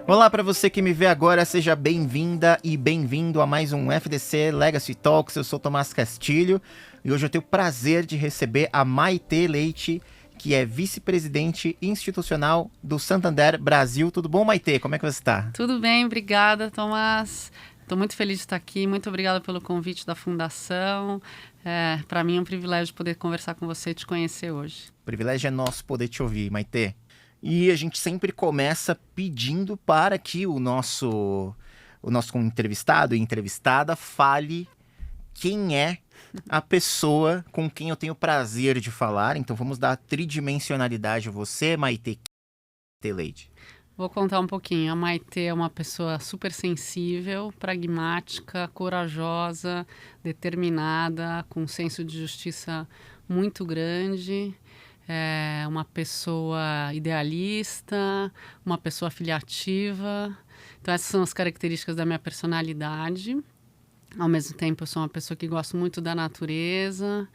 Olá para você que me vê agora, seja bem-vinda e bem-vindo a mais um FDC Legacy Talks. Eu sou Tomás Castilho e hoje eu tenho o prazer de receber a Maitê Leite, que é vice-presidente institucional do Santander Brasil. Tudo bom, Maitê? Como é que você está? Tudo bem, obrigada, Tomás. Estou muito feliz de estar aqui, muito obrigada pelo convite da Fundação. Para mim é um privilégio poder conversar com você e te conhecer hoje. O privilégio é nosso poder te ouvir, Maitê. E a gente sempre começa pedindo para que o nosso entrevistado e entrevistada fale quem é a pessoa com quem eu tenho o prazer de falar. Então vamos dar tridimensionalidade a você, Maitê Leite. Vou contar um pouquinho. A Maitê é uma pessoa super sensível, pragmática, corajosa, determinada, com um senso de justiça muito grande. É uma pessoa idealista, uma pessoa afiliativa. Então essas são as características da minha personalidade. Ao mesmo tempo eu sou uma pessoa que gosto muito da natureza,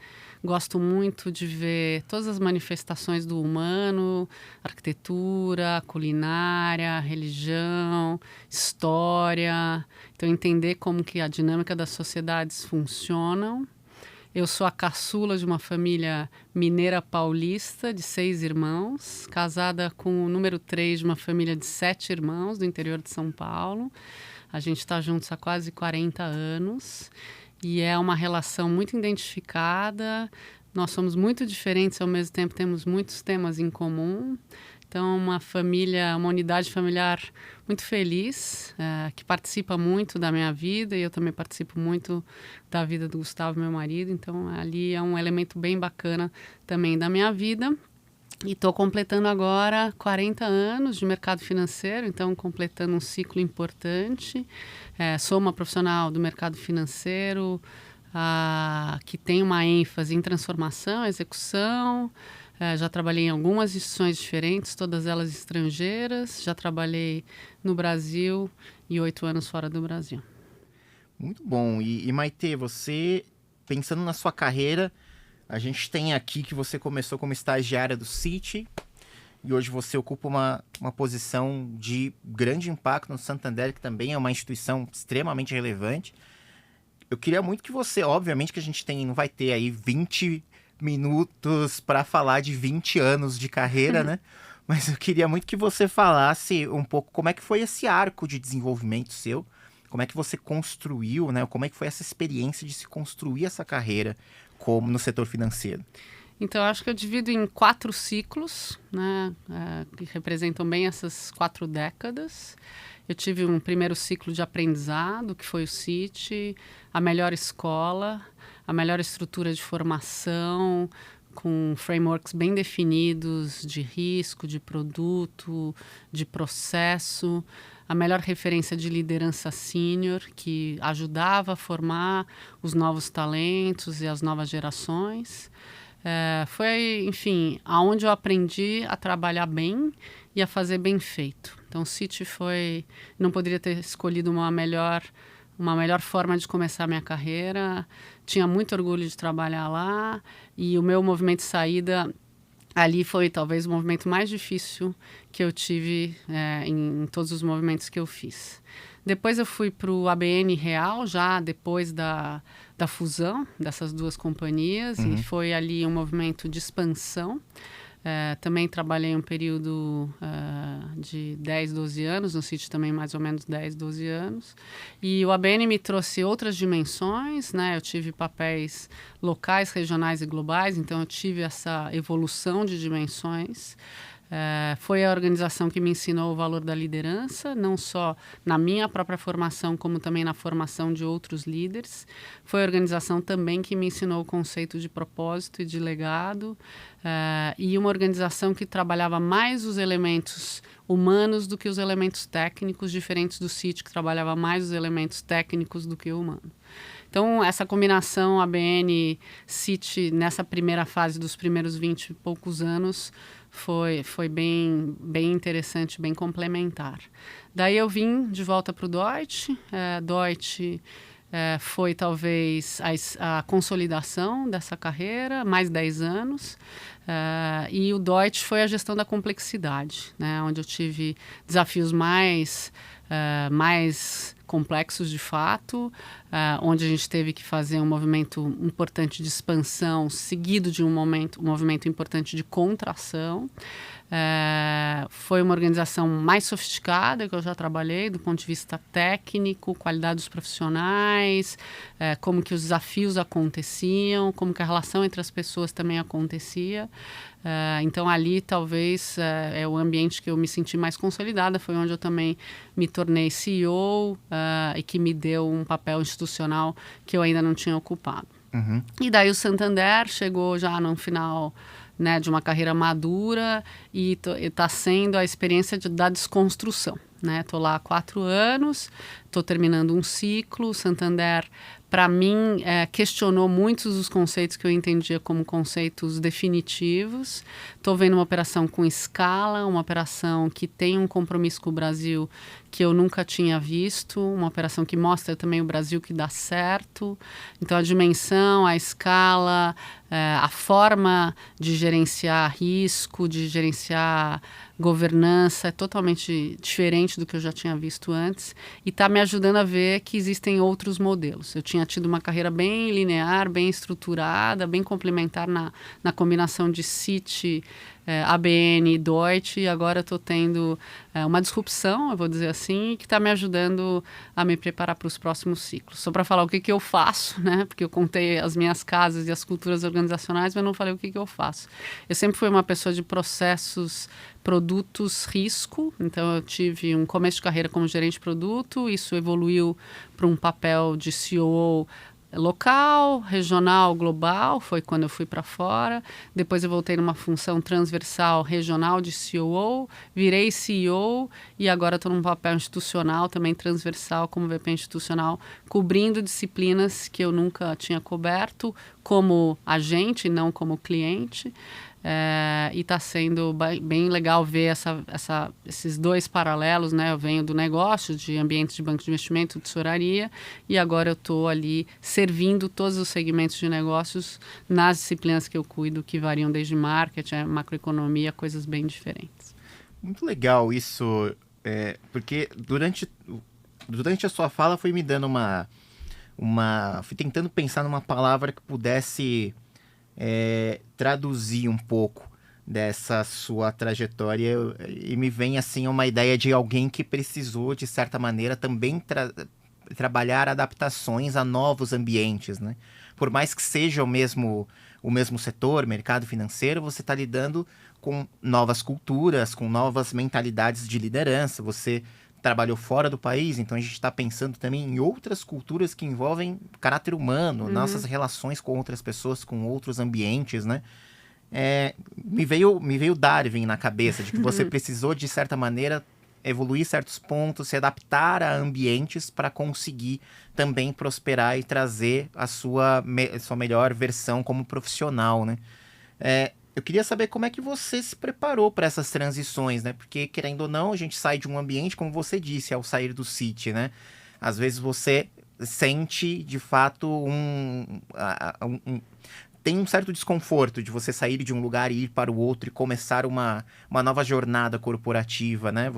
gosto muito de ver todas as manifestações do humano, arquitetura, culinária, religião, história. Então entender como que a dinâmica das sociedades funcionam. Eu sou a caçula de uma família mineira paulista de 6 irmãos, casada com o número 3 de uma família de 7 irmãos do interior de São Paulo. A gente está juntos há quase 40 anos e é uma relação muito identificada. Nós somos muito diferentes, ao mesmo tempo temos muitos temas em comum. Então, uma unidade familiar muito feliz, que participa muito da minha vida e eu também participo muito da vida do Gustavo, meu marido. Então, ali é um elemento bem bacana também da minha vida. E estou completando agora 40 anos de mercado financeiro, então completando um ciclo importante. Sou uma profissional do mercado financeiro que tem uma ênfase em transformação, execução. Já trabalhei em algumas instituições diferentes, todas elas estrangeiras. Já trabalhei no Brasil e 8 anos fora do Brasil. Muito bom. E Maitê, você, pensando na sua carreira, a gente tem aqui que você começou como estagiária do Citi e hoje você ocupa uma posição de grande impacto no Santander, que também é uma instituição extremamente relevante. Eu queria muito que você, obviamente que a gente não vai ter aí 20 minutos para falar de 20 anos de carreira, né? Mas eu queria muito que você falasse um pouco como é que foi esse arco de desenvolvimento seu, como é que você construiu, né? Como é que foi essa experiência de se construir essa carreira como no setor financeiro? Então, eu acho que eu divido em 4 ciclos, né, que representam bem essas 4 décadas. Eu tive um primeiro ciclo de aprendizado, que foi o Citi, a melhor escola, a melhor estrutura de formação, com frameworks bem definidos de risco, de produto, de processo, a melhor referência de liderança sênior, que ajudava a formar os novos talentos e as novas gerações. Foi, enfim, aonde eu aprendi a trabalhar bem e a fazer bem feito. Então, o Citi não poderia ter escolhido uma melhor forma de começar a minha carreira. Tinha muito orgulho de trabalhar lá e o meu movimento de saída ali foi talvez o movimento mais difícil que eu tive em todos os movimentos que eu fiz. Depois eu fui para o ABN Real, já depois da fusão dessas 2 companhias, e foi ali um movimento de expansão. Também trabalhei um período de 10, 12 anos, no Citi também mais ou menos 10, 12 anos. E o ABN me trouxe outras dimensões, né? Eu tive papéis locais, regionais e globais, então eu tive essa evolução de dimensões. Foi a organização que me ensinou o valor da liderança, não só na minha própria formação, como também na formação de outros líderes. Foi a organização também que me ensinou o conceito de propósito e de legado, e uma organização que trabalhava mais os elementos humanos do que os elementos técnicos, diferentes do Citi, que trabalhava mais os elementos técnicos do que o humano. Então, essa combinação ABN-Citi, nessa primeira fase dos primeiros 20 e poucos anos, foi bem interessante, bem complementar. Daí eu vim de volta para o Deutsche. Deutsche foi talvez a consolidação dessa carreira, mais 10 anos. E o Deutsche foi a gestão da complexidade, né, onde eu tive desafios mais complexos de fato, onde a gente teve que fazer um movimento importante de expansão, seguido de um movimento importante de contração. Foi uma organização mais sofisticada que eu já trabalhei do ponto de vista técnico, qualidade dos profissionais, como que os desafios aconteciam, como que a relação entre as pessoas também acontecia. Então ali talvez é o ambiente que eu me senti mais consolidada, foi onde eu também me tornei CEO e que me deu um papel institucional que eu ainda não tinha ocupado. Uhum. E daí o Santander chegou já no final, né, de uma carreira madura e está sendo a experiência da desconstrução. Estou lá há 4 anos, estou terminando um ciclo. O Santander, para mim, questionou muitos dos conceitos que eu entendia como conceitos definitivos. Estou vendo uma operação com escala, uma operação que tem um compromisso com o Brasil que eu nunca tinha visto, uma operação que mostra também o Brasil que dá certo. Então, a dimensão, a escala, a forma de gerenciar risco, de gerenciar governança é totalmente diferente do que eu já tinha visto antes e está me ajudando a ver que existem outros modelos. Eu tinha tido uma carreira bem linear, bem estruturada, bem complementar na combinação de Citi, ABN e Deutsche, e agora estou tendo uma disrupção, eu vou dizer assim, que está me ajudando a me preparar para os próximos ciclos. Só para falar o que eu faço, né? Porque eu contei as minhas casas e as culturas organizacionais, mas não falei o que eu faço. Eu sempre fui uma pessoa de processos, produtos, risco, então eu tive um começo de carreira como gerente de produto, isso evoluiu para um papel de CEO local, regional, global, foi quando eu fui para fora. Depois eu voltei numa função transversal regional de COO, virei CEO e agora estou num papel institucional também transversal como VP institucional, cobrindo disciplinas que eu nunca tinha coberto como agente, não como cliente. E está sendo bem legal ver esses dois paralelos, né? Eu venho do negócio, de ambientes de banco de investimento, tesouraria, e agora eu estou ali servindo todos os segmentos de negócios nas disciplinas que eu cuido, que variam desde marketing, macroeconomia, coisas bem diferentes. Muito legal isso, porque durante a sua fala foi me dando fui tentando pensar numa palavra que pudesse traduzir um pouco dessa sua trajetória e me vem assim uma ideia de alguém que precisou, de certa maneira, também trabalhar adaptações a novos ambientes, né? Por mais que seja o mesmo setor, mercado financeiro, você está lidando com novas culturas, com novas mentalidades de liderança, você trabalhou fora do país, então a gente está pensando também em outras culturas que envolvem caráter humano, nossas relações com outras pessoas, com outros ambientes, né? Me veio Darwin na cabeça, de que você precisou, de certa maneira, evoluir certos pontos, se adaptar a ambientes para conseguir também prosperar e trazer a sua melhor versão como profissional, né? Eu queria saber como é que você se preparou para essas transições, né? Porque, querendo ou não, a gente sai de um ambiente, como você disse, ao sair do Citi, né? Às vezes você sente, de fato, tem um certo desconforto de você sair de um lugar e ir para o outro e começar uma nova jornada corporativa, né?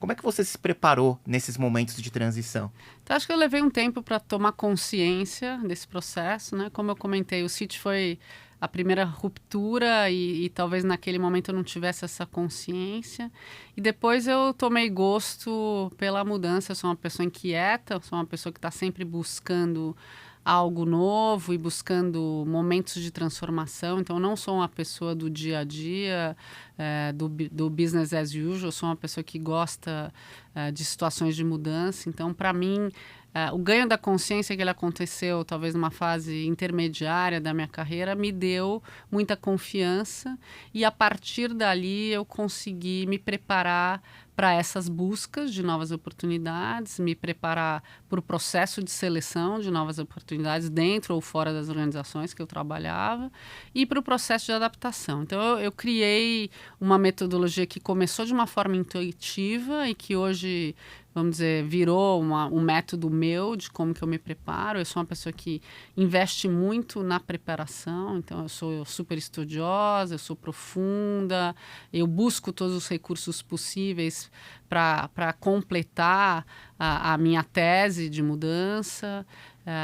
Como é que você se preparou nesses momentos de transição? Então, acho que eu levei um tempo para tomar consciência desse processo, né? Como eu comentei, o Citi foi a primeira ruptura e talvez naquele momento eu não tivesse essa consciência. E depois eu tomei gosto pela mudança. Eu sou uma pessoa inquieta, eu sou uma pessoa que está sempre buscando algo novo e buscando momentos de transformação. Então, eu não sou uma pessoa do dia a dia, do business as usual. Eu sou uma pessoa que gosta de situações de mudança. Então, para mim, o ganho da consciência que ele aconteceu, talvez numa fase intermediária da minha carreira, me deu muita confiança e a partir dali eu consegui me preparar para essas buscas de novas oportunidades, me preparar para o processo de seleção de novas oportunidades dentro ou fora das organizações que eu trabalhava e para o processo de adaptação. Então, eu criei uma metodologia que começou de uma forma intuitiva e que hoje vamos dizer, virou um método meu de como que eu me preparo. Eu sou uma pessoa que investe muito na preparação, então eu sou super estudiosa, eu sou profunda, eu busco todos os recursos possíveis para completar a minha tese de mudança.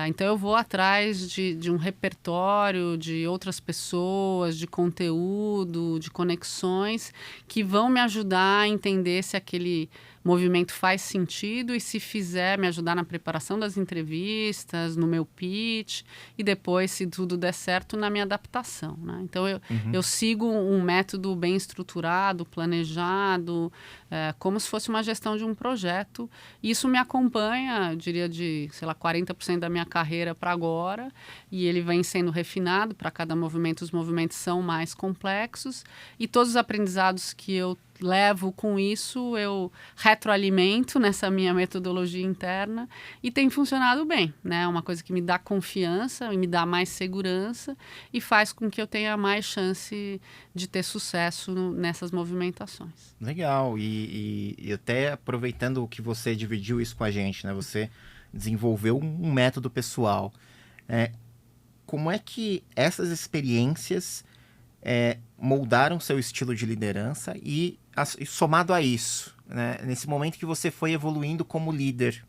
Então eu vou atrás de um repertório de outras pessoas, de conteúdo, de conexões que vão me ajudar a entender se aquele movimento faz sentido e, se fizer, me ajudar na preparação das entrevistas, no meu pitch e depois, se tudo der certo, na minha adaptação, né? Então eu sigo um método bem estruturado, planejado, como se fosse uma gestão de um projeto. Isso me acompanha, eu diria, de, sei lá, 40% da minha carreira para agora, e ele vem sendo refinado para cada movimento. Os movimentos são mais complexos e todos os aprendizados que eu levo com isso, eu retroalimento nessa minha metodologia interna e tem funcionado bem, né? Uma coisa que me dá confiança e me dá mais segurança e faz com que eu tenha mais chance de ter sucesso nessas movimentações. Legal, e até aproveitando o que você dividiu isso com a gente, né? Você desenvolveu um método pessoal. Como é que essas experiências moldaram seu estilo de liderança e somado a isso, né, nesse momento que você foi evoluindo como líder,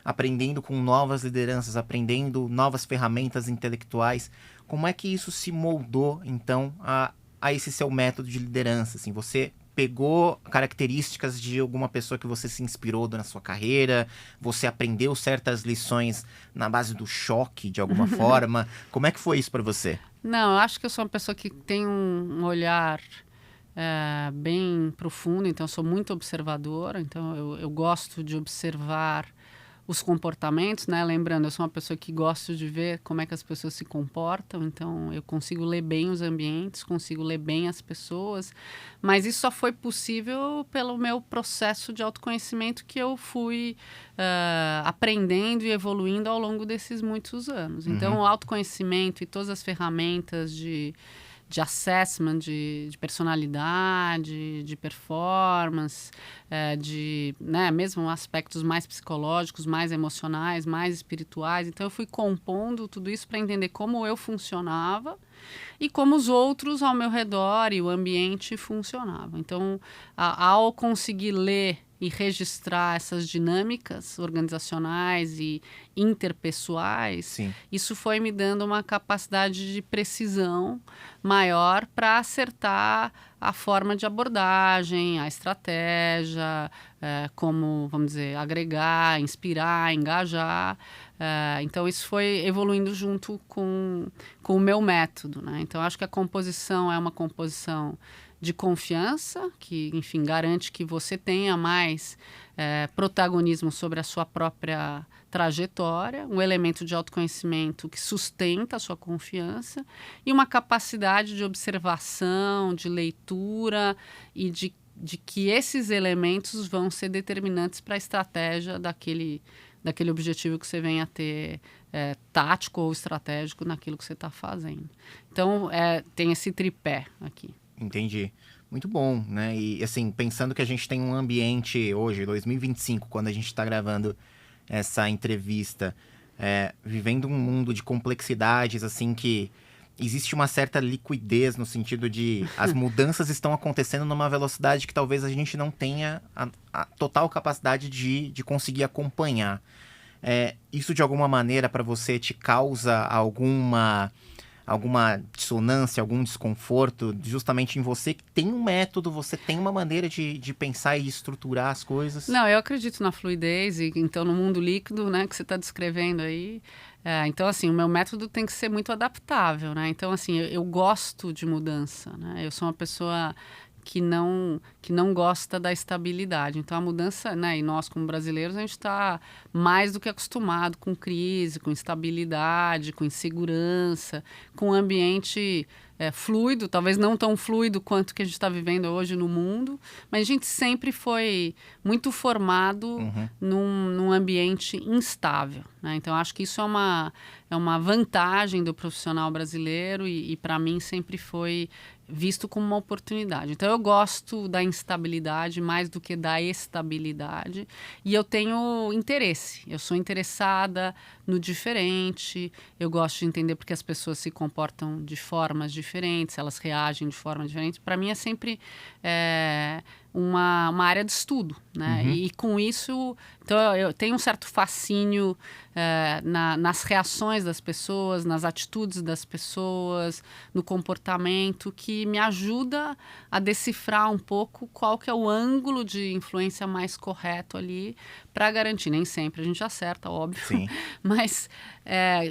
aprendendo com novas lideranças, aprendendo novas ferramentas intelectuais, como é que isso se moldou, então, a esse seu método de liderança? Assim, você pegou características de alguma pessoa que você se inspirou na sua carreira, você aprendeu certas lições na base do choque, de alguma forma? Como é que foi isso para você? Não, eu acho que eu sou uma pessoa que tem um olhar bem profundo, então eu sou muito observadora, então eu gosto de observar os comportamentos, né? Lembrando, eu sou uma pessoa que gosta de ver como é que as pessoas se comportam, então eu consigo ler bem os ambientes, consigo ler bem as pessoas, mas isso só foi possível pelo meu processo de autoconhecimento que eu fui aprendendo e evoluindo ao longo desses muitos anos. Então, o autoconhecimento e todas as ferramentas de assessment, de personalidade, de performance, né, mesmo aspectos mais psicológicos, mais emocionais, mais espirituais. Então, eu fui compondo tudo isso para entender como eu funcionava e como os outros ao meu redor e o ambiente funcionavam. Então, ao conseguir ler e registrar essas dinâmicas organizacionais e interpessoais, Sim. isso foi me dando uma capacidade de precisão maior para acertar a forma de abordagem, a estratégia, como, vamos dizer, agregar, inspirar, engajar. Então, isso foi evoluindo junto com o meu método, né? Então, acho que a composição é uma composição de confiança, que, enfim, garante que você tenha mais protagonismo sobre a sua própria trajetória, um elemento de autoconhecimento que sustenta a sua confiança e uma capacidade de observação, de leitura e de que esses elementos vão ser determinantes para a estratégia daquele objetivo que você venha a ter tático ou estratégico naquilo que você está fazendo. Então, tem esse tripé aqui. Entendi. Muito bom, né? E, assim, pensando que a gente tem um ambiente hoje, 2025, quando a gente está gravando essa entrevista, vivendo um mundo de complexidades, assim, que existe uma certa liquidez no sentido de as mudanças estão acontecendo numa velocidade que talvez a gente não tenha a total capacidade de conseguir acompanhar. Isso, de alguma maneira, para você, te causa alguma dissonância, algum desconforto, justamente em você que tem um método, você tem uma maneira de pensar e de estruturar as coisas? Não, eu acredito na fluidez e então no mundo líquido, né, que você está descrevendo aí. Então, assim, o meu método tem que ser muito adaptável, né? Então, assim, eu gosto de mudança, né? Eu sou uma pessoa que não gosta da estabilidade. Então, a mudança, né, e nós como brasileiros, a gente está mais do que acostumado com crise, com instabilidade, com insegurança, com um ambiente fluido, talvez não tão fluido quanto que a gente está vivendo hoje no mundo, mas a gente sempre foi muito formado num ambiente instável, né? Então, acho que isso é uma vantagem do profissional brasileiro e para mim sempre foi visto como uma oportunidade. Então, eu gosto da instabilidade mais do que da estabilidade e eu tenho interesse. Eu sou interessada no diferente, eu gosto de entender porque as pessoas se comportam de formas diferentes, elas reagem de forma diferente. Para mim, é sempre uma área de estudo, né? E com isso, então eu tenho um certo fascínio nas reações das pessoas, nas atitudes das pessoas, no comportamento, que me ajuda a decifrar um pouco qual que é o ângulo de influência mais correto ali para garantir. Nem sempre a gente acerta, óbvio, Sim. mas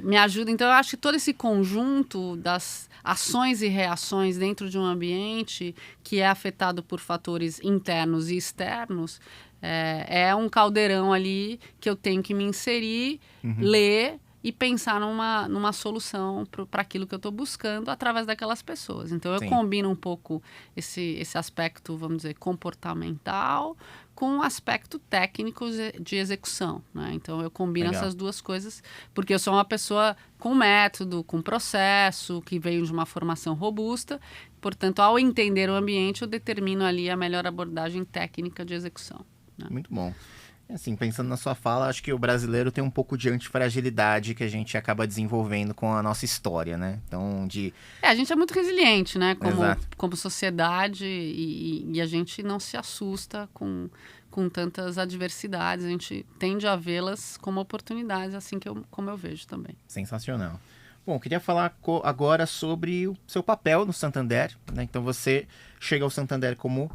me ajuda. Então, eu acho que todo esse conjunto das ações e reações dentro de um ambiente que é afetado por fatores internos e externos é um caldeirão ali que eu tenho que me inserir, ler e pensar numa solução para aquilo que eu estou buscando através daquelas pessoas. Então, eu combino um pouco esse aspecto, vamos dizer, comportamental com o aspecto técnico de execução, né? Então, eu combino essas duas coisas, porque eu sou uma pessoa com método, com processo, que veio de uma formação robusta. Portanto, ao entender o ambiente, eu determino ali a melhor abordagem técnica de execução, né? Muito bom. Assim, pensando na sua fala, acho que o brasileiro tem um pouco de antifragilidade que a gente acaba desenvolvendo com a nossa história, né? Então, a gente é muito resiliente, né? Como sociedade e a gente não se assusta com tantas adversidades. A gente tende a vê-las como oportunidades, assim como eu vejo também. Sensacional. Bom, queria falar agora sobre o seu papel no Santander, né? Então, você chega ao Santander como...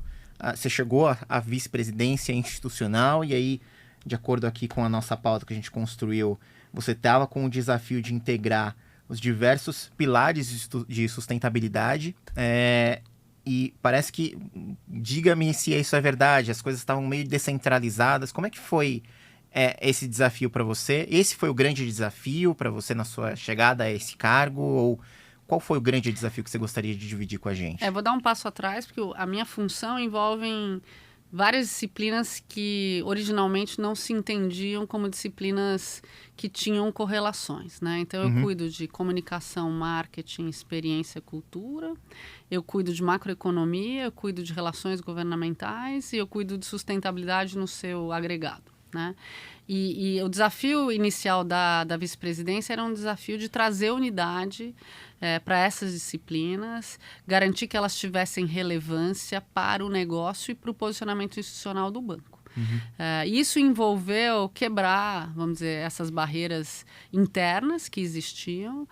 Você chegou à vice-presidência institucional e aí, de acordo aqui com a nossa pauta que a gente construiu, você estava com o desafio de integrar os diversos pilares de sustentabilidade e parece que, diga-me se isso é verdade, as coisas estavam meio descentralizadas. Como é que foi esse desafio para você? Esse foi o grande desafio para você na sua chegada a esse cargo ou... Qual foi o grande desafio que você gostaria de dividir com a gente? Vou dar um passo atrás, porque a minha função envolve várias disciplinas que originalmente não se entendiam como disciplinas que tinham correlações, né? Então, eu cuido de comunicação, marketing, experiência, cultura. Eu cuido de macroeconomia, eu cuido de relações governamentais e eu cuido de sustentabilidade no seu agregado, né? E o desafio inicial da vice-presidência era um desafio de trazer unidade para essas disciplinas, garantir que elas tivessem relevância para o negócio e para o posicionamento institucional do banco. Isso envolveu quebrar, vamos dizer, essas barreiras internas que existiam,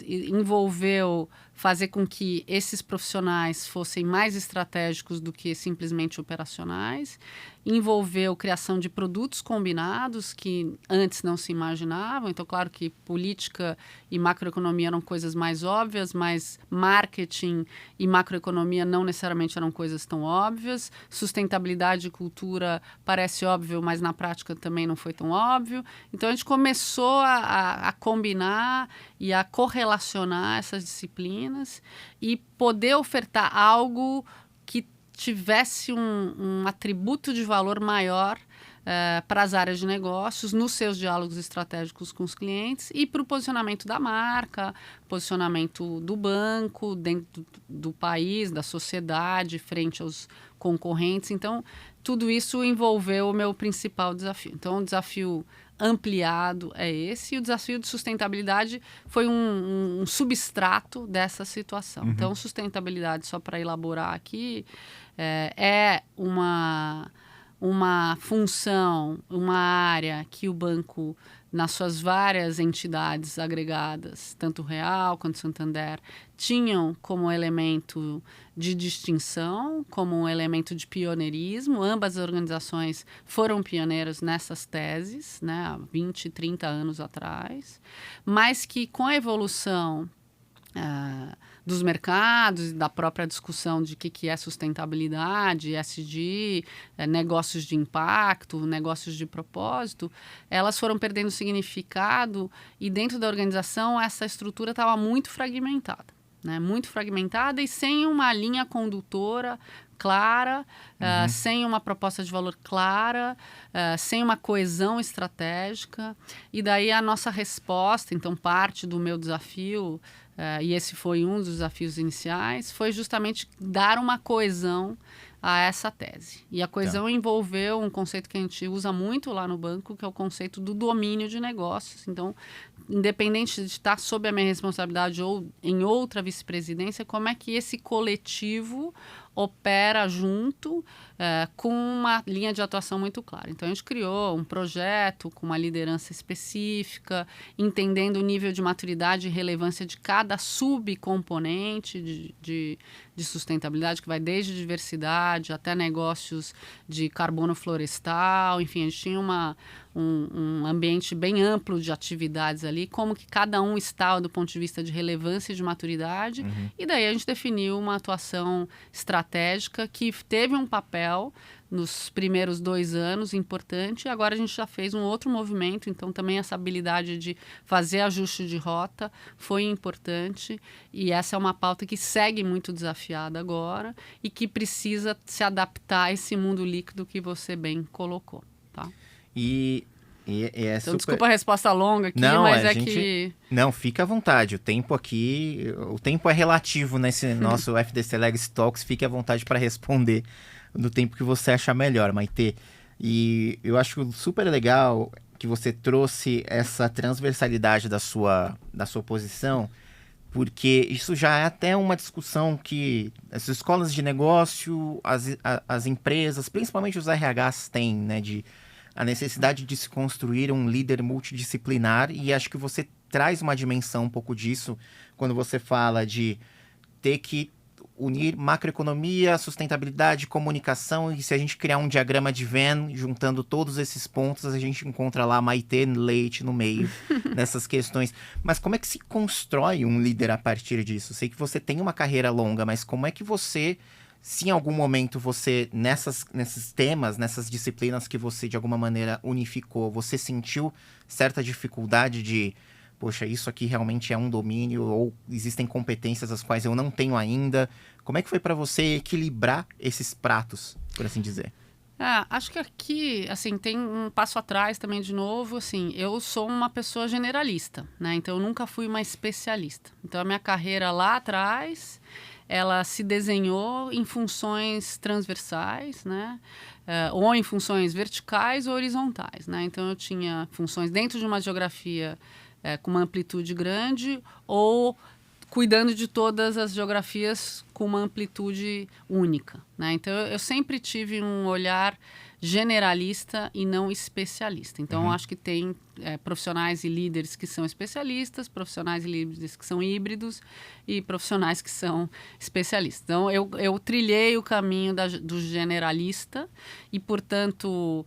envolveu fazer com que esses profissionais fossem mais estratégicos do que simplesmente operacionais, envolveu criação de produtos combinados que antes não se imaginavam. Então, claro que política e macroeconomia eram coisas mais óbvias, mas marketing e macroeconomia não necessariamente eram coisas tão óbvias. Sustentabilidade e cultura parece óbvio, mas na prática também não foi tão óbvio. Então, a gente começou a combinar e a correlacionar essas disciplinas e poder ofertar algo que tivesse um atributo de valor maior para as áreas de negócios, nos seus diálogos estratégicos com os clientes e para o posicionamento da marca, posicionamento do banco, dentro do país, da sociedade, frente aos concorrentes. Então, tudo isso envolveu o meu principal desafio. Então, o desafio ampliado é esse, e o desafio de sustentabilidade foi um substrato dessa situação. Então, sustentabilidade, só para elaborar aqui, é uma função, uma área que o banco, nas suas várias entidades agregadas, tanto Real quanto Santander, tinham como elemento de distinção, como um elemento de pioneirismo. Ambas as organizações foram pioneiras nessas teses, né, há 20, 30 anos atrás, mas que com a evolução dos mercados, da própria discussão de que é sustentabilidade, ESG, negócios de impacto, negócios de propósito, elas foram perdendo significado e dentro da organização essa estrutura estava muito fragmentada, né? Muito fragmentada e sem uma linha condutora clara, sem uma proposta de valor clara, sem uma coesão estratégica. E daí a nossa resposta, então parte do meu desafio e esse foi um dos desafios iniciais, foi justamente dar uma coesão a essa tese. E a coesão envolveu um conceito que a gente usa muito lá no banco, que é o conceito do domínio de negócios. Então, independente de estar sob a minha responsabilidade ou em outra vice-presidência, como é que esse coletivo opera junto com uma linha de atuação muito clara. Então, a gente criou um projeto com uma liderança específica, entendendo o nível de maturidade e relevância de cada subcomponente de sustentabilidade, que vai desde diversidade até negócios de carbono florestal. Enfim, a gente tinha um ambiente bem amplo de atividades ali, como que cada um está do ponto de vista de relevância e de maturidade. E daí a gente definiu uma atuação estratégica que teve um papel nos primeiros 2 anos importante. Agora a gente já fez um outro movimento, então também essa habilidade de fazer ajuste de rota foi importante, e essa é uma pauta que segue muito desafiada agora e que precisa se adaptar a esse mundo líquido que você bem colocou, tá? E é então, super... desculpa a resposta longa aqui, não, mas gente... que... Não, fica à vontade. O tempo é relativo nesse nosso FDC Legacy Talks. Fique à vontade para responder no tempo que você achar melhor, Maitê. E eu acho super legal que você trouxe essa transversalidade da sua posição, porque isso já é até uma discussão que as escolas de negócio, as empresas, principalmente os RHs têm, né, a necessidade de se construir um líder multidisciplinar, e acho que você traz uma dimensão um pouco disso quando você fala de ter que unir macroeconomia, sustentabilidade, comunicação, e se a gente criar um diagrama de Venn, juntando todos esses pontos, a gente encontra lá Maitê Leite no meio nessas questões. Mas como é que se constrói um líder a partir disso? Sei que você tem uma carreira longa, mas como é que você, se em algum momento você, nesses temas, nessas disciplinas que você de alguma maneira unificou, você sentiu certa dificuldade de, poxa, isso aqui realmente é um domínio, ou existem competências as quais eu não tenho ainda? Como é que foi para você equilibrar esses pratos, por assim dizer? Acho que aqui, assim, tem um passo atrás também, de novo, assim, eu sou uma pessoa generalista, né? Então, eu nunca fui uma especialista. Então, a minha carreira lá atrás, ela se desenhou em funções transversais, né? Ou em funções verticais ou horizontais, né? Então, eu tinha funções dentro de uma geografia com uma amplitude grande, ou cuidando de todas as geografias com uma amplitude única, né? Então, eu sempre tive um olhar generalista e não especialista. Então, acho que tem profissionais e líderes que são especialistas, profissionais e líderes que são híbridos e profissionais que são especialistas. Então, eu trilhei o caminho do generalista e, portanto,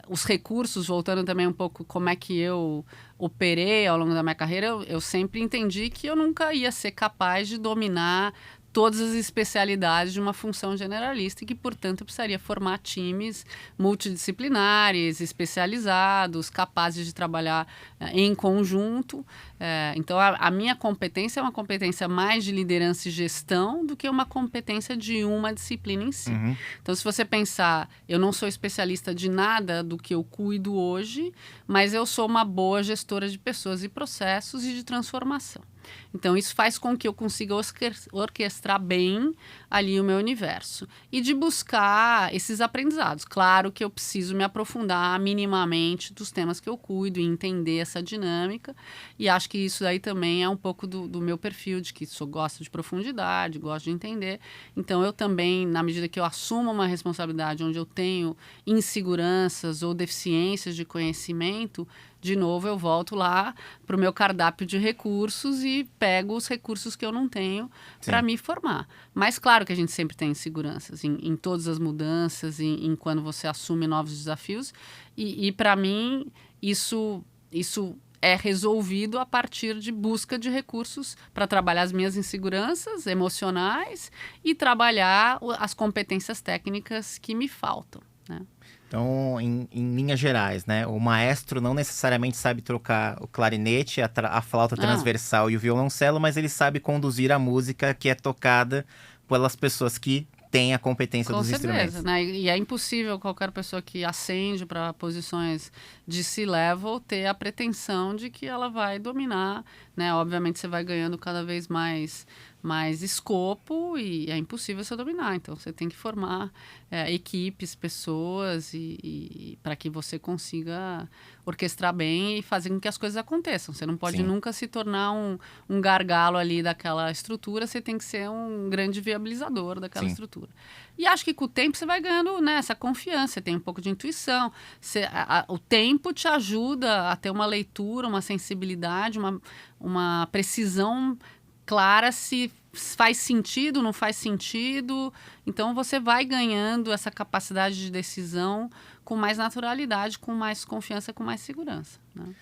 os recursos, voltando também um pouco como é que eu operei ao longo da minha carreira, eu sempre entendi que eu nunca ia ser capaz de dominar todas as especialidades de uma função generalista e que, portanto, eu precisaria formar times multidisciplinares, especializados, capazes de trabalhar em conjunto. Então, a minha competência é uma competência mais de liderança e gestão do que uma competência de uma disciplina em si. Então, se você pensar, eu não sou especialista de nada do que eu cuido hoje, mas eu sou uma boa gestora de pessoas e processos e de transformação. Então, isso faz com que eu consiga orquestrar bem ali o meu universo. E de buscar esses aprendizados. Claro que eu preciso me aprofundar minimamente dos temas que eu cuido e entender essa dinâmica. E acho que isso aí também é um pouco do meu perfil, de que gosto de profundidade, gosto de entender. Então, eu também, na medida que eu assumo uma responsabilidade onde eu tenho inseguranças ou deficiências de conhecimento, de novo, eu volto lá para o meu cardápio de recursos e pego os recursos que eu não tenho para me formar. Mas claro que a gente sempre tem inseguranças em todas as mudanças, em quando você assume novos desafios. E para mim, isso é resolvido a partir de busca de recursos para trabalhar as minhas inseguranças emocionais e trabalhar as competências técnicas que me faltam, né? Então, em linhas gerais, né? O maestro não necessariamente sabe trocar o clarinete, a flauta transversal e o violoncelo, mas ele sabe conduzir a música que é tocada pelas pessoas que tem a competência Com dos certeza, instrumentos. né? E é impossível qualquer pessoa que ascende para posições de C-level ter a pretensão de que ela vai dominar, né? Obviamente você vai ganhando cada vez mais escopo e é impossível você dominar. Então você tem que formar equipes, pessoas e para que você consiga orquestrar bem e fazer com que as coisas aconteçam. Você não pode Sim. nunca se tornar um gargalo ali daquela estrutura, você tem que ser um grande viabilizador daquela Sim. estrutura. E acho que com o tempo você vai ganhando, né, essa confiança, você tem um pouco de intuição. O tempo te ajuda a ter uma leitura, uma sensibilidade, uma precisão clara se faz sentido, não faz sentido. Então você vai ganhando essa capacidade de decisão com mais naturalidade, com mais confiança, com mais segurança, né?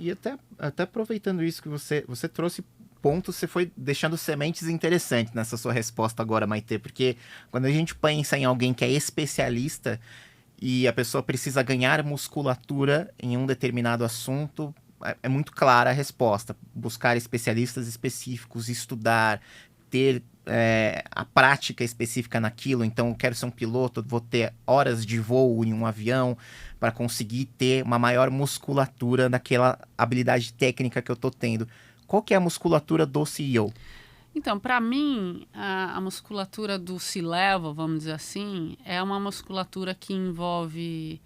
E até aproveitando isso que você trouxe pontos, você foi deixando sementes interessantes nessa sua resposta agora, Maitê, porque quando a gente pensa em alguém que é especialista e a pessoa precisa ganhar musculatura em um determinado assunto, é muito clara a resposta. Buscar especialistas específicos, estudar, ter a prática específica naquilo. Então, eu quero ser um piloto, vou ter horas de voo em um avião para conseguir ter uma maior musculatura naquela habilidade técnica que eu estou tendo. Qual que é a musculatura do CEO? Então, para mim, a musculatura do C-level, vamos dizer assim, é uma musculatura que envolve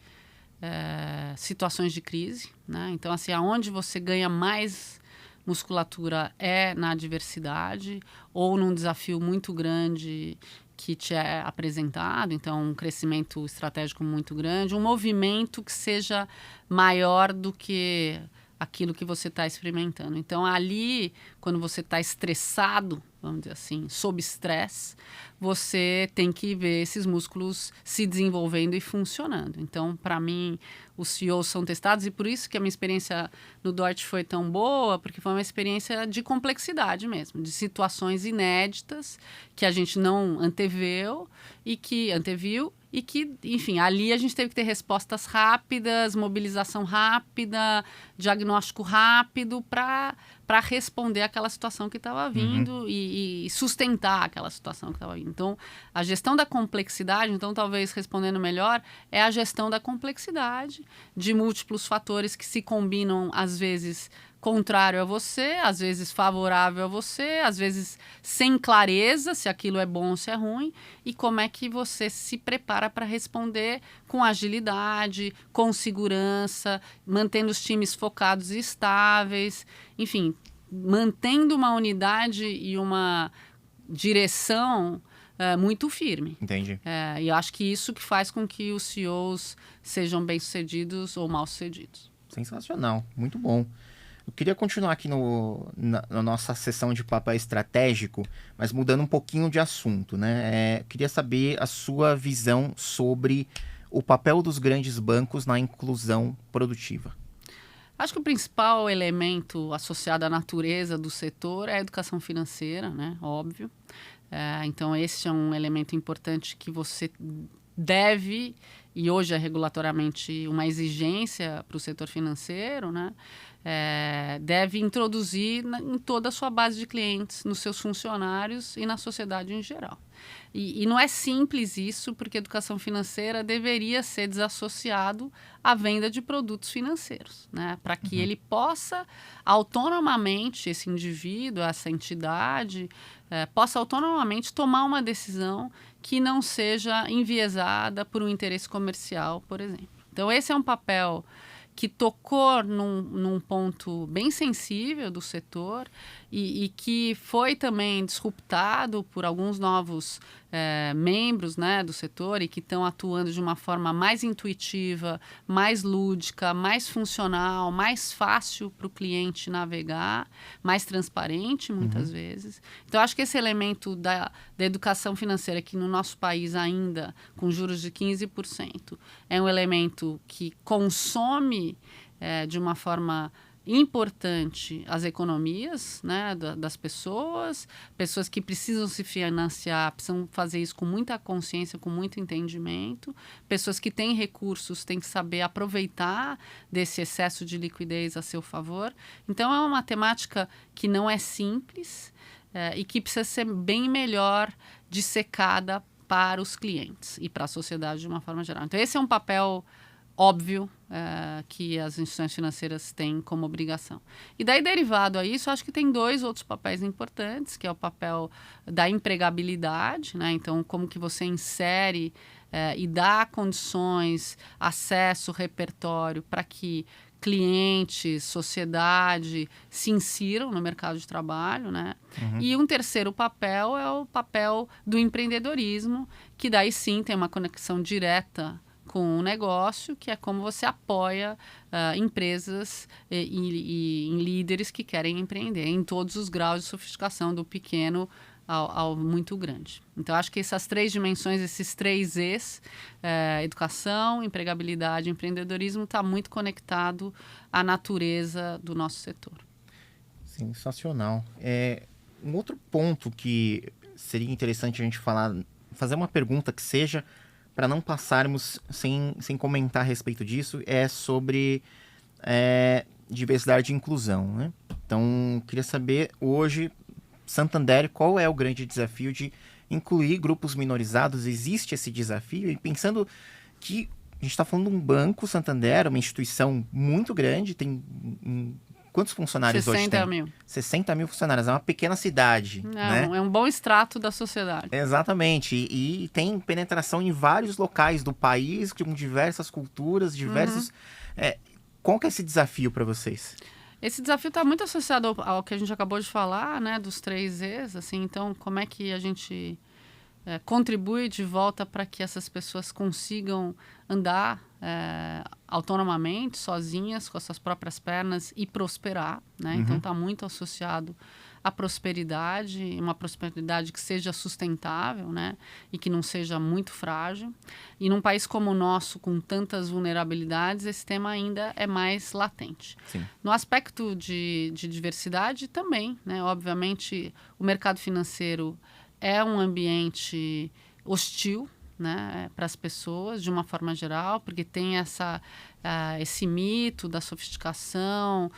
situações de crise, né? Então, assim, aonde você ganha mais musculatura é na adversidade ou num desafio muito grande que te é apresentado, então um crescimento estratégico muito grande, um movimento que seja maior do que aquilo que você está experimentando. Então, ali, quando você está estressado, vamos dizer assim, sob estresse, você tem que ver esses músculos se desenvolvendo e funcionando. Então, para mim, os CEOs são testados e por isso que a minha experiência no Deutsche foi tão boa, porque foi uma experiência de complexidade mesmo, de situações inéditas que a gente não anteviu e que, enfim, ali a gente teve que ter respostas rápidas, mobilização rápida, diagnóstico rápido para responder àquela situação que estava vindo e sustentar aquela situação que estava vindo. Então, a gestão da complexidade, então talvez respondendo melhor, é a gestão da complexidade de múltiplos fatores que se combinam, às vezes contrário a você, às vezes favorável a você, às vezes sem clareza se aquilo é bom ou se é ruim, e como é que você se prepara para responder com agilidade, com segurança, mantendo os times focados e estáveis, enfim, mantendo uma unidade e uma direção muito firme. Entendi. E eu acho que isso que faz com que os CEOs sejam bem-sucedidos ou mal-sucedidos. Sensacional, muito bom. Eu queria continuar aqui na nossa sessão de papel estratégico, mas mudando um pouquinho de assunto, né? Queria saber a sua visão sobre o papel dos grandes bancos na inclusão produtiva. Acho que o principal elemento associado à natureza do setor é a educação financeira, né? Óbvio. Então, esse é um elemento importante que você deve, e hoje é regulatoriamente uma exigência para o setor financeiro, né? Deve introduzir em toda a sua base de clientes, nos seus funcionários e na sociedade em geral. E não é simples isso, porque a educação financeira deveria ser desassociado à venda de produtos financeiros, né? Para que ele possa autonomamente, esse indivíduo, essa entidade, possa autonomamente tomar uma decisão que não seja enviesada por um interesse comercial, por exemplo. Então, esse é um papel que tocou num ponto bem sensível do setor e que foi também disruptado por alguns novos membros, né, do setor e que estão atuando de uma forma mais intuitiva, mais lúdica, mais funcional, mais fácil para o cliente navegar, mais transparente muitas vezes. Então, acho que esse elemento da educação financeira, que no nosso país ainda, com juros de 15%, é um elemento que consome de uma forma importante as economias, né, das pessoas que precisam se financiar, precisam fazer isso com muita consciência, com muito entendimento, pessoas que têm recursos têm que saber aproveitar desse excesso de liquidez a seu favor. Então, é uma temática que não é simples e que precisa ser bem melhor dissecada para os clientes e para a sociedade de uma forma geral. Então, esse é um papel óbvio que as instituições financeiras têm como obrigação. E daí, derivado a isso, acho que tem 2 outros papéis importantes, que é o papel da empregabilidade, né? Então, como que você insere e dá condições, acesso, repertório para que clientes, sociedade se insiram no mercado de trabalho, né? E um terceiro papel é o papel do empreendedorismo, que daí sim tem uma conexão direta com o negócio, que é como você apoia empresas e líderes que querem empreender, em todos os graus de sofisticação, do pequeno ao muito grande. Então, acho que essas 3 dimensões, esses 3 Es, educação, empregabilidade e empreendedorismo, está muito conectado à natureza do nosso setor. Sensacional. Um outro ponto que seria interessante a gente falar, fazer uma pergunta que seja, para não passarmos sem comentar a respeito disso, é sobre diversidade e inclusão, né? Então, queria saber hoje, Santander, qual é o grande desafio de incluir grupos minorizados? Existe esse desafio? E pensando que a gente está falando de um banco, Santander, uma instituição muito grande, tem quantos funcionários hoje tem? 60 mil. 60 mil funcionários, é uma pequena cidade. Né? É um bom extrato da sociedade. Exatamente, e tem penetração em vários locais do país, com diversas culturas, diversos... Qual que é esse desafio para vocês? Esse desafio está muito associado ao que a gente acabou de falar, né, dos 3 Es, assim, então como é que a gente contribui de volta para que essas pessoas consigam andar autonomamente, sozinhas, com as suas próprias pernas e prosperar, né? Então está muito associado à prosperidade, uma prosperidade que seja sustentável, né? E que não seja muito frágil. E num país como o nosso, com tantas vulnerabilidades, esse tema ainda é mais latente. Sim. No aspecto de diversidade também, né? Obviamente, o mercado financeiro é um ambiente hostil, né, para as pessoas, de uma forma geral, porque tem esse mito da sofisticação,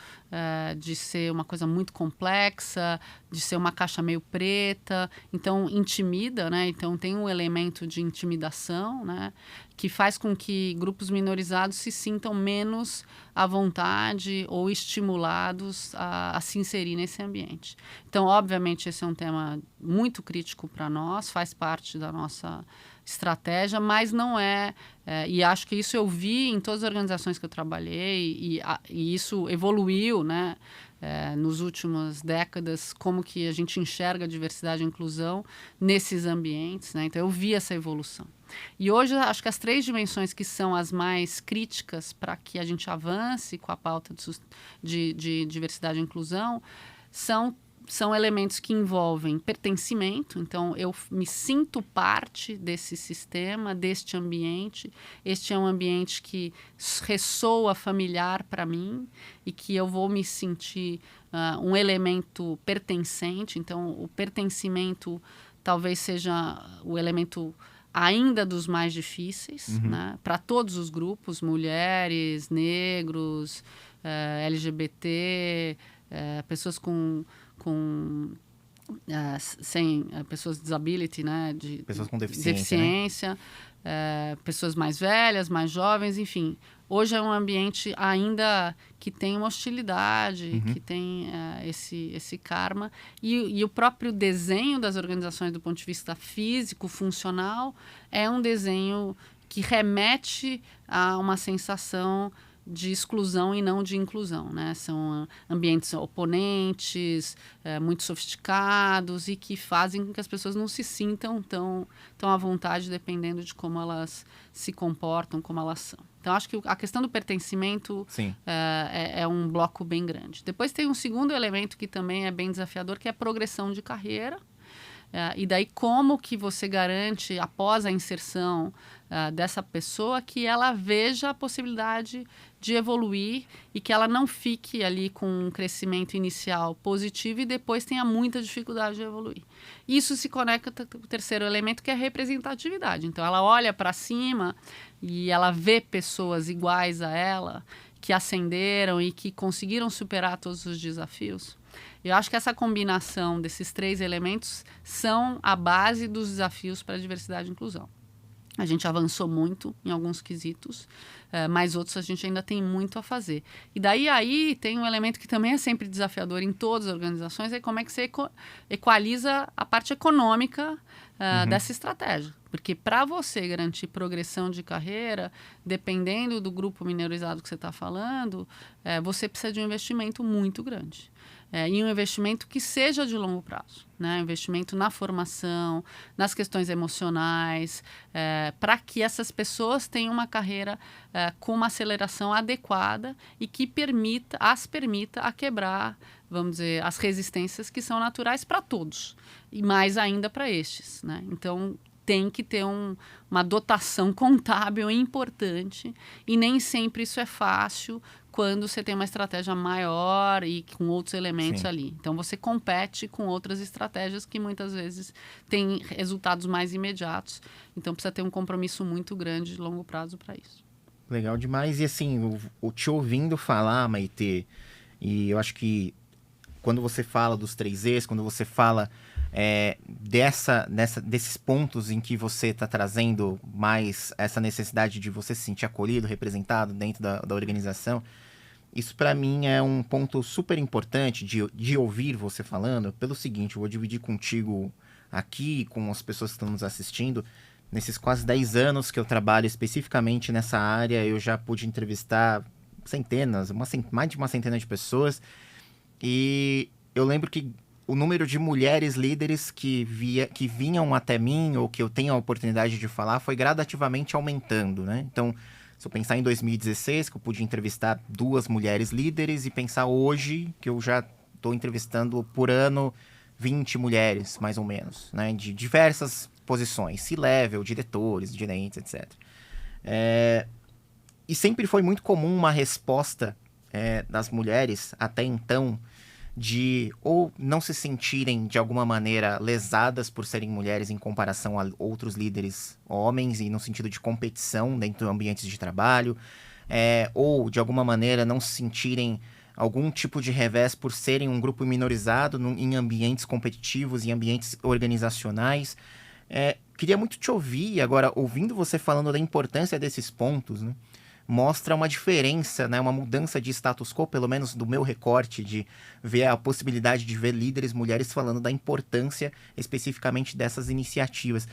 de ser uma coisa muito complexa, de ser uma caixa meio preta, então intimida, né? Então tem um elemento de intimidação, né, que faz com que grupos minorizados se sintam menos à vontade ou estimulados a se inserir nesse ambiente. Então, obviamente, esse é um tema muito crítico para nós, faz parte da nossa estratégia, mas não e acho que isso eu vi em todas as organizações que eu trabalhei e isso evoluiu, né, nos últimas décadas, como que a gente enxerga a diversidade e inclusão nesses ambientes, né? Então eu vi essa evolução. E hoje acho que as 3 dimensões que são as mais críticas para que a gente avance com a pauta de diversidade e inclusão são elementos que envolvem pertencimento, então eu me sinto parte desse sistema, deste ambiente. Este é um ambiente que ressoa familiar para mim e que eu vou me sentir um elemento pertencente. Então, o pertencimento talvez seja o elemento ainda dos mais difíceis, né? Para todos os grupos, mulheres, negros, LGBT, pessoas sem pessoas disability, né, pessoas com deficiência, né? Pessoas mais velhas, mais jovens, enfim. Hoje é um ambiente ainda que tem uma hostilidade, que tem esse karma. E o próprio desenho das organizações do ponto de vista físico, funcional, é um desenho que remete a uma sensação de exclusão e não de inclusão, né? São ambientes oponentes, muito sofisticados e que fazem com que as pessoas não se sintam tão à vontade dependendo de como elas se comportam, como elas são. Então, acho que a questão do pertencimento é um bloco bem grande. Depois tem um segundo elemento que também é bem desafiador, que é a progressão de carreira. E daí como que você garante, após a inserção dessa pessoa, que ela veja a possibilidade de evoluir e que ela não fique ali com um crescimento inicial positivo e depois tenha muita dificuldade de evoluir. Isso se conecta com o terceiro elemento, que é a representatividade. Então, ela olha para cima e ela vê pessoas iguais a ela, que ascenderam e que conseguiram superar todos os desafios. Eu acho que essa combinação desses 3 elementos são a base dos desafios para a diversidade e inclusão. A gente avançou muito em alguns quesitos, mas outros a gente ainda tem muito a fazer. E daí aí tem um elemento que também é sempre desafiador em todas as organizações, é como é que você equaliza a parte econômica dessa estratégia. Porque para você garantir progressão de carreira, dependendo do grupo minorizado que você está falando, você precisa de um investimento muito grande. E um investimento que seja de longo prazo, né? Investimento na formação, nas questões emocionais, para que essas pessoas tenham uma carreira com uma aceleração adequada e que permita a quebrar, vamos dizer, as resistências que são naturais para todos, e mais ainda para estes, né? Então, tem que ter uma dotação contábil importante e nem sempre isso é fácil quando você tem uma estratégia maior e com outros elementos ali. Então, você compete com outras estratégias que muitas vezes têm resultados mais imediatos. Então, precisa ter um compromisso muito grande de longo prazo para isso. Legal demais. E assim, te ouvindo falar, Maitê, e eu acho que quando você fala dos 3Es, quando você fala desses pontos em que você está trazendo mais essa necessidade de você se sentir acolhido, representado dentro da organização, isso para mim é um ponto super importante de ouvir você falando, pelo seguinte, eu vou dividir contigo aqui, com as pessoas que estão nos assistindo. Nesses quase 10 anos que eu trabalho especificamente nessa área, eu já pude entrevistar centenas, mais de uma centena de pessoas, e eu lembro que o número de mulheres líderes que vinham até mim, ou que eu tenho a oportunidade de falar, foi gradativamente aumentando, né? Então, se eu pensar em 2016, que eu pude entrevistar 2 mulheres líderes, e pensar hoje, que eu já estou entrevistando por ano 20 mulheres, mais ou menos, né? De diversas posições, C-level, diretores, gerentes, etc. E sempre foi muito comum uma resposta das mulheres, até então, de ou não se sentirem de alguma maneira lesadas por serem mulheres em comparação a outros líderes homens, e no sentido de competição dentro de ambientes de trabalho, ou de alguma maneira não se sentirem algum tipo de revés por serem um grupo minorizado em ambientes competitivos, em ambientes organizacionais. Queria muito te ouvir agora, ouvindo você falando da importância desses pontos, né? Mostra uma diferença, né? Uma mudança de status quo, pelo menos do meu recorte, de ver a possibilidade de ver líderes mulheres falando da importância especificamente dessas iniciativas.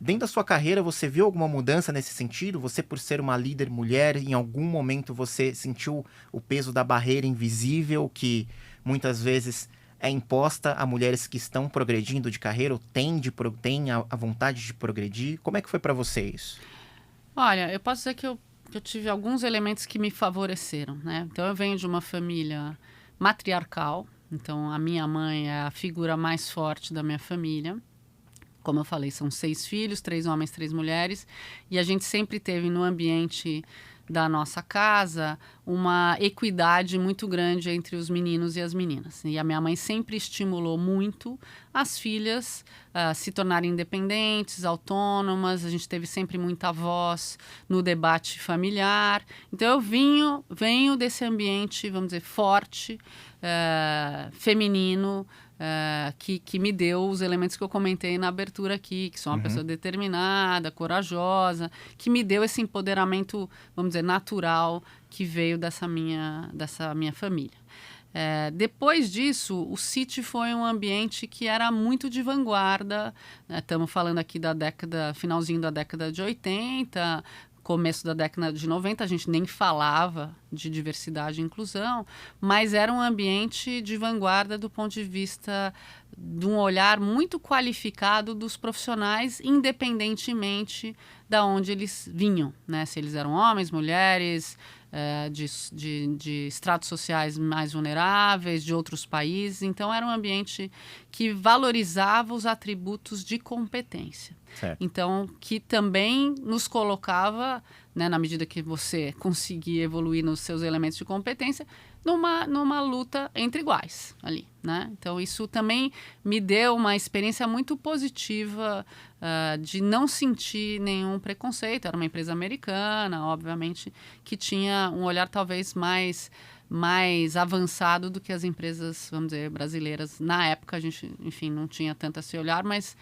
Dentro da sua carreira, você viu alguma mudança nesse sentido? Você, por ser uma líder mulher, em algum momento você sentiu o peso da barreira invisível que muitas vezes é imposta a mulheres que estão progredindo de carreira ou têm a vontade de progredir? Como é que foi para você isso? Olha, eu posso dizer que eu tive alguns elementos que me favoreceram, né? Então, eu venho de uma família matriarcal. Então, a minha mãe é a figura mais forte da minha família. Como eu falei, são 6 filhos, 3 homens, 3 mulheres. E a gente sempre teve no ambiente da nossa casa uma equidade muito grande entre os meninos e as meninas. E a minha mãe sempre estimulou muito as filhas a se tornarem independentes, autônomas. A gente teve sempre muita voz no debate familiar. Então, eu venho desse ambiente, vamos dizer, forte, feminino, que me deu os elementos que eu comentei na abertura aqui, que sou uma pessoa determinada, corajosa, que me deu esse empoderamento, vamos dizer, natural, que veio dessa minha família. Depois disso, o Citi foi um ambiente que era muito de vanguarda. Estamos falando aqui finalzinho da década de 80, começo da década de 90, a gente nem falava de diversidade e inclusão, mas era um ambiente de vanguarda do ponto de vista de um olhar muito qualificado dos profissionais, independentemente de onde eles vinham, né? Se eles eram homens, mulheres, de estratos sociais mais vulneráveis, de outros países. Então, era um ambiente que valorizava os atributos de competência. Certo. Então, que também nos colocava, né, na medida que você conseguia evoluir nos seus elementos de competência, numa luta entre iguais ali, né? Então, isso também me deu uma experiência muito positiva de não sentir nenhum preconceito. Era uma empresa americana, obviamente, que tinha um olhar talvez mais mais avançado do que as empresas, vamos dizer, brasileiras. Na época, a gente, enfim, não tinha tanto esse olhar, mas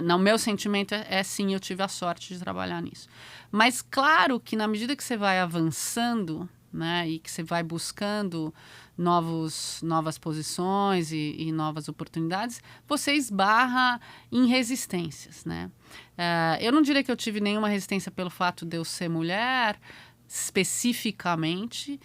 no meu sentimento sim, eu tive a sorte de trabalhar nisso. Mas claro que na medida que você vai avançando, né, e que você vai buscando novas posições e novas oportunidades, você esbarra em resistências, né? Eu não diria que eu tive nenhuma resistência pelo fato de eu ser mulher, especificamente.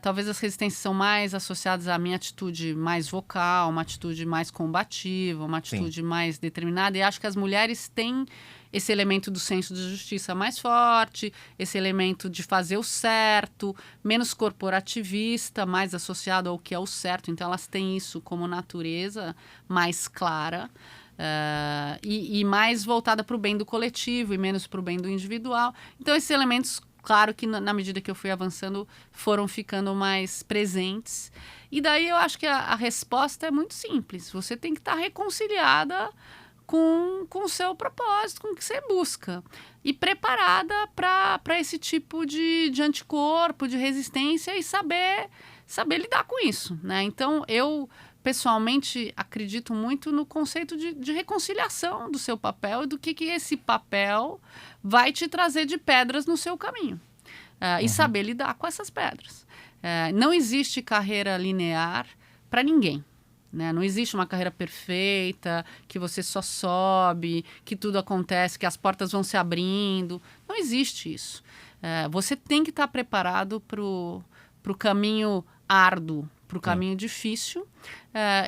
Talvez as resistências são mais associadas à minha atitude mais vocal, uma atitude mais combativa, uma atitude mais determinada. E acho que as mulheres têm esse elemento do senso de justiça mais forte, esse elemento de fazer o certo, menos corporativista, mais associado ao que é o certo. Então, elas têm isso como natureza mais clara. E mais voltada para o bem do coletivo e menos para o bem do individual. Então, esses elementos, claro que na medida que eu fui avançando, foram ficando mais presentes. E daí eu acho que a resposta é muito simples. Você tem que estar reconciliada com o seu propósito, com o que você busca. E preparada para esse tipo de anticorpo, de resistência e saber lidar com isso, né? Então, eu pessoalmente acredito muito no conceito de reconciliação do seu papel e do que esse papel vai te trazer de pedras no seu caminho. E saber lidar com essas pedras. Não existe carreira linear para ninguém. Né? Não existe uma carreira perfeita, que você só sobe, que tudo acontece, que as portas vão se abrindo. Não existe isso. Você tem que estar preparado para o caminho árduo, para o caminho difícil.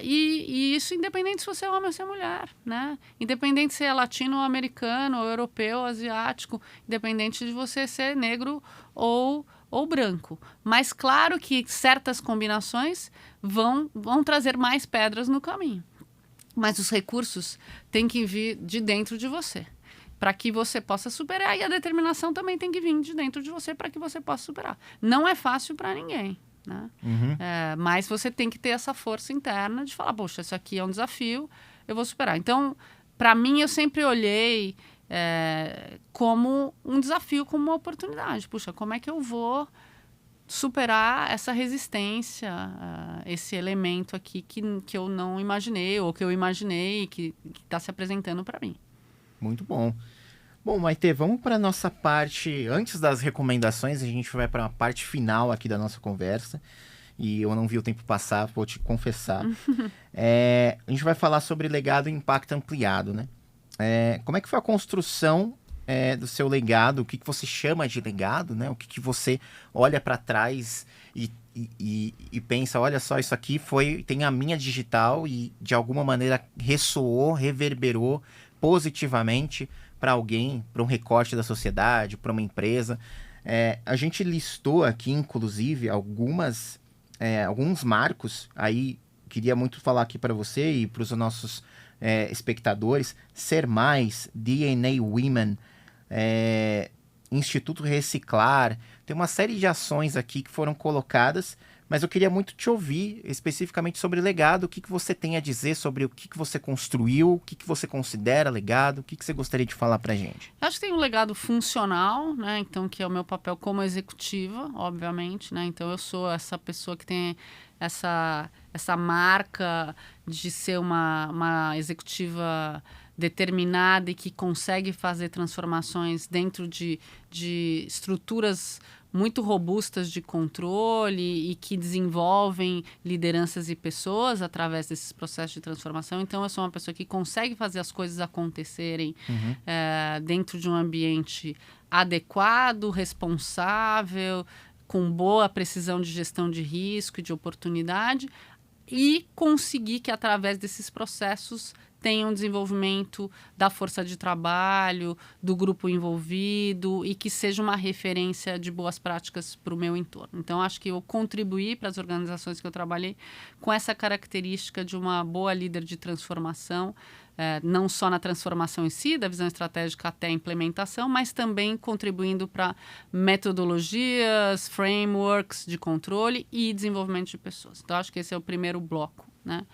E isso independente se você é homem ou se é mulher. Né? Independente se é latino-americano, ou europeu, ou asiático. Independente de você ser negro ou branco. Mas claro que certas combinações vão trazer mais pedras no caminho. Mas os recursos têm que vir de dentro de você, para que você possa superar. E a determinação também tem que vir de dentro de você para que você possa superar. Não é fácil para ninguém. Né? Mas você tem que ter essa força interna de falar, poxa, isso aqui é um desafio, eu vou superar. Então, para mim, eu sempre olhei como um desafio, como uma oportunidade. Puxa, como é que eu vou superar essa resistência, esse elemento aqui que eu não imaginei, ou que eu imaginei e que está se apresentando para mim. Muito bom. Bom, Maitê, vamos para a nossa parte. Antes das recomendações, a gente vai para a parte final aqui da nossa conversa. E eu não vi o tempo passar, vou te confessar. A gente vai falar sobre legado e impacto ampliado, né? Como é que foi a construção do seu legado? O que você chama de legado, né? O que você olha para trás e pensa, olha só, isso aqui tem a minha digital e de alguma maneira ressoou, reverberou positivamente para alguém, para um recorte da sociedade, para uma empresa. A gente listou aqui, inclusive, alguns marcos. Aí, queria muito falar aqui para você e para os nossos espectadores. Ser Mais, DNA Women, Instituto Reciclar. Tem uma série de ações aqui que foram colocadas, mas eu queria muito te ouvir especificamente sobre legado. O que você tem a dizer sobre o que você construiu, o que você considera legado, o que você gostaria de falar para a gente? Acho que tem um legado funcional, né? Então, que é o meu papel como executiva, obviamente, né? Então, eu sou essa pessoa que tem essa marca de ser uma executiva determinada e que consegue fazer transformações dentro de estruturas muito robustas de controle e que desenvolvem lideranças e pessoas através desses processos de transformação. Então, eu sou uma pessoa que consegue fazer as coisas acontecerem dentro de um ambiente adequado, responsável, com boa precisão de gestão de risco e de oportunidade, e conseguir que, através desses processos, tenha um desenvolvimento da força de trabalho, do grupo envolvido e que seja uma referência de boas práticas para o meu entorno. Então, acho que eu contribuí para as organizações que eu trabalhei com essa característica de uma boa líder de transformação, não só na transformação em si, da visão estratégica até a implementação, mas também contribuindo para metodologias, frameworks de controle e desenvolvimento de pessoas. Então, acho que esse é o primeiro bloco. né?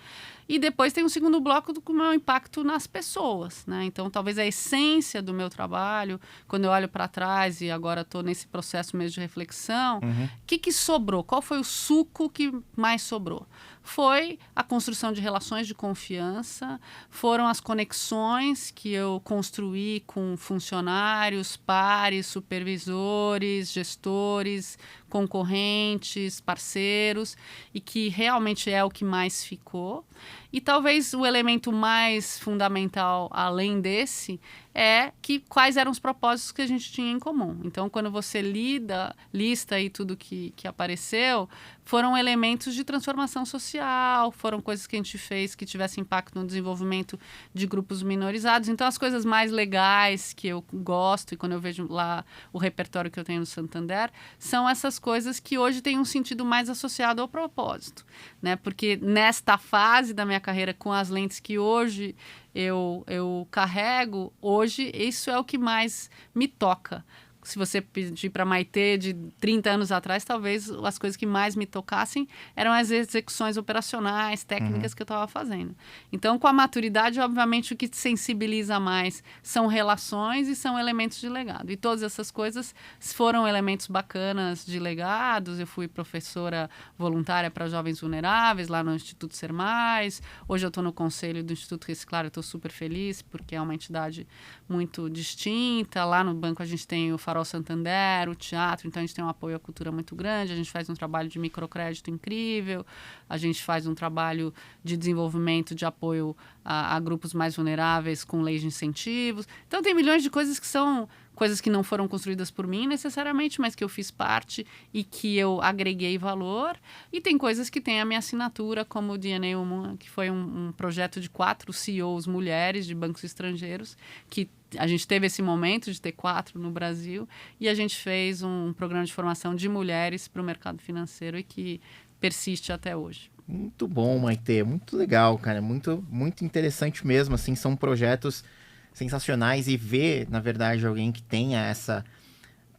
E depois tem um segundo bloco do meu impacto nas pessoas, né? Então, talvez a essência do meu trabalho, quando eu olho para trás e agora estou nesse processo mesmo de reflexão, o que sobrou? Qual foi o suco que mais sobrou? Foi a construção de relações de confiança, foram as conexões que eu construí com funcionários, pares, supervisores, gestores, concorrentes, parceiros, e que realmente é o que mais ficou. E talvez o elemento mais fundamental, além desse, é que quais eram os propósitos que a gente tinha em comum. Então, quando você lista aí tudo que apareceu, foram elementos de transformação social, foram coisas que a gente fez que tivessem impacto no desenvolvimento de grupos minorizados. Então, as coisas mais legais que eu gosto, e quando eu vejo lá o repertório que eu tenho no Santander, são essas coisas que hoje têm um sentido mais associado ao propósito, né? Porque nesta fase da minha carreira, com as lentes que hoje eu carrego, hoje isso é o que mais me toca. Se você pedir para Maitê de 30 anos atrás, talvez as coisas que mais me tocassem eram as execuções operacionais, técnicas que eu estava fazendo. Então, com a maturidade, obviamente, o que te sensibiliza mais são relações e são elementos de legado. E todas essas coisas foram elementos bacanas de legados. Eu fui professora voluntária para jovens vulneráveis lá no Instituto Ser Mais. Hoje eu estou no conselho do Instituto Reciclar, eu estou super feliz, porque é uma entidade muito distinta. Lá no banco a gente tem o Farol Santander, o teatro, então a gente tem um apoio à cultura muito grande, a gente faz um trabalho de microcrédito incrível, a gente faz um trabalho de desenvolvimento, de apoio a grupos mais vulneráveis com leis de incentivos. Então tem milhões de coisas que são coisas que não foram construídas por mim necessariamente, mas que eu fiz parte e que eu agreguei valor. E tem coisas que têm a minha assinatura, como o DNA Human, que foi um projeto de 4 CEOs mulheres de bancos estrangeiros, que a gente teve esse momento de ter 4 no Brasil, e a gente fez um programa de formação de mulheres para o mercado financeiro e que persiste até hoje. Muito bom, Maitê. Muito legal, cara. Muito, muito interessante mesmo. Assim, são projetos sensacionais, e ver, na verdade, alguém que tenha essa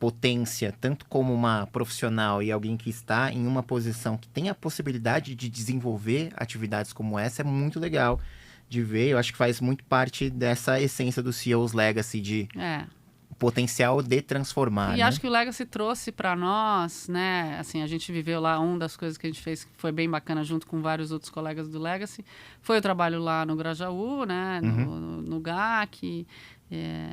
potência, tanto como uma profissional e alguém que está em uma posição que tem a possibilidade de desenvolver atividades como essa, é muito legal de ver. Eu acho que faz muito parte dessa essência do CEO's Legacy, de potencial de transformar. E acho que o Legacy trouxe para nós, né? Assim, a gente viveu lá, uma das coisas que a gente fez que foi bem bacana junto com vários outros colegas do Legacy, foi o trabalho lá no Grajaú, né? No GAC,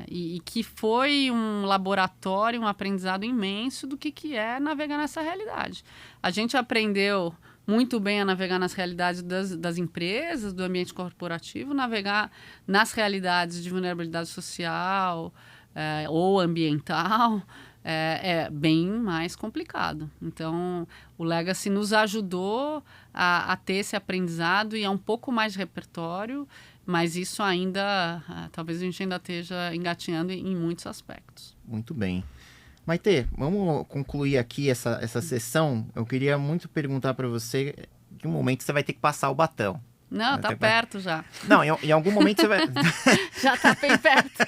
e que foi um laboratório, um aprendizado imenso do que é navegar nessa realidade. A gente aprendeu muito bem a navegar nas realidades das empresas, do ambiente corporativo, navegar nas realidades de vulnerabilidade social, ou ambiental, é bem mais complicado. Então, o Legacy nos ajudou a ter esse aprendizado e a um pouco mais de repertório, mas isso ainda, talvez a gente ainda esteja engatinhando em muitos aspectos. Muito bem. Maitê, vamos concluir aqui essa sessão. Eu queria muito perguntar para você, que um momento você vai ter que passar o batão. Não, tá perto já. Não, em algum momento você vai... Já tá bem perto.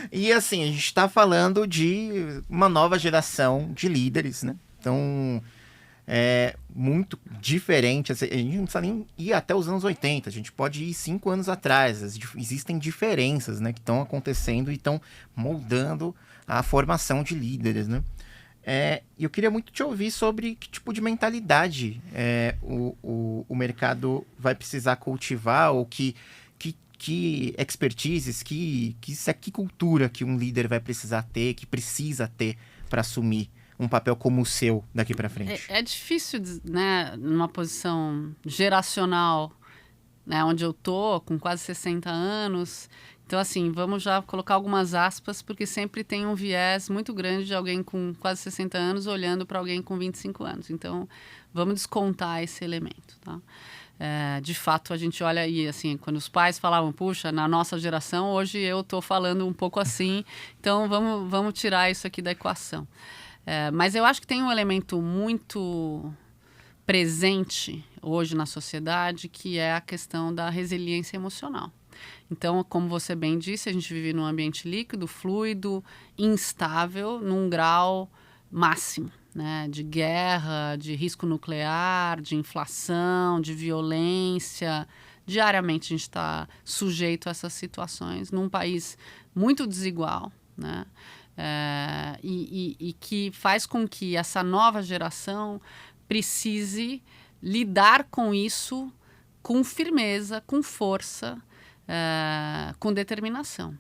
E assim, a gente está falando de uma nova geração de líderes, né? Então, é muito diferente. A gente não precisa nem ir até os anos 80, a gente pode ir 5 anos atrás. Existem diferenças, né, que estão acontecendo e estão moldando a formação de líderes, né? Eu queria muito te ouvir sobre que tipo de mentalidade o mercado vai precisar cultivar, ou que expertises, que cultura que um líder vai precisar ter, que precisa ter para assumir um papel como o seu daqui para frente. É difícil, né, numa posição geracional, né, onde eu tô, com quase 60 anos. Então, assim, vamos já colocar algumas aspas, porque sempre tem um viés muito grande de alguém com quase 60 anos olhando para alguém com 25 anos. Então, vamos descontar esse elemento, tá? De fato, a gente olha e, assim, quando os pais falavam, puxa, na nossa geração, hoje eu estou falando um pouco assim, então vamos tirar isso aqui da equação. Mas eu acho que tem um elemento muito presente hoje na sociedade, que é a questão da resiliência emocional. Então, como você bem disse, a gente vive num ambiente líquido, fluido, instável, num grau máximo, né? De guerra, de risco nuclear, de inflação, de violência. Diariamente a gente está sujeito a essas situações num país muito desigual, né? E que faz com que essa nova geração precise lidar com isso com firmeza, com força, com determinação.